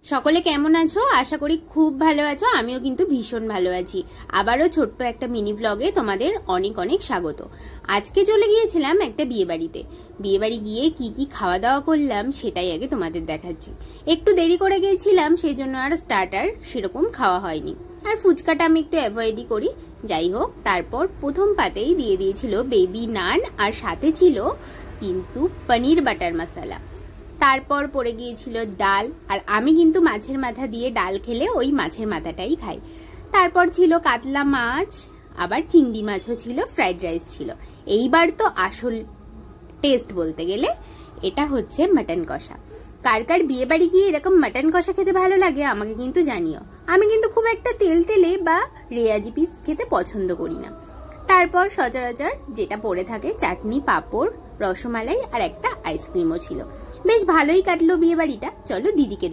সকলে কেমন আছো? আশা করি খুব ভালো আছো। আমিও কিন্তু ভীষণ ভালো আছি। আবারও ছোট্ট একটা মিনি ব্লগে তোমাদের অনেক অনেক স্বাগত। আজকে চলে গিয়েছিলাম একটা বিয়ে বাড়িতে। বিয়ে বাড়ি গিয়ে কি কি খাওয়া দাওয়া করলাম সেটাই আগে তোমাদের দেখাচ্ছি। একটু দেরি করে গিয়েছিলাম, সেই জন্য আর স্টার্টার সেরকম খাওয়া হয়নি, আর ফুচকাটা আমি একটু অ্যাভয়েডই করি। যাই হোক, তারপর প্রথম পাতেই দিয়ে দিয়েছিল বেবি নান, আর সাথে ছিল কিন্তু পনির বাটার মশলা। তারপর পড়ে গিয়েছিল ডাল, আর আমি কিন্তু মাছের মাথা দিয়ে ডাল খেলে ওই মাছের মাথাটাই খাই। তারপর ছিল কাতলা মাছ, আবার চিংড়ি মাছও ছিল, ফ্রাইড রাইস ছিল। এইবার তো আসল টেস্ট বলতে গেলে এটা হচ্ছে মাটন কষা। কার কার বিয়ে বাড়ি গিয়ে এরকম মাটন কষা খেতে ভালো লাগে আমাকে কিন্তু জানিও। আমি কিন্তু খুব একটা তেল তেলে বা রেয়াজি পিস খেতে পছন্দ করি না। তারপর সচরাচর যেটা পড়ে থাকে চাটনি, পাঁপড়, রসমালাই আর একটা আইসক্রিমও ছিল। বেশ ভালোই কাটলো বিয়ে বাড়িটা। চলো দিদিকে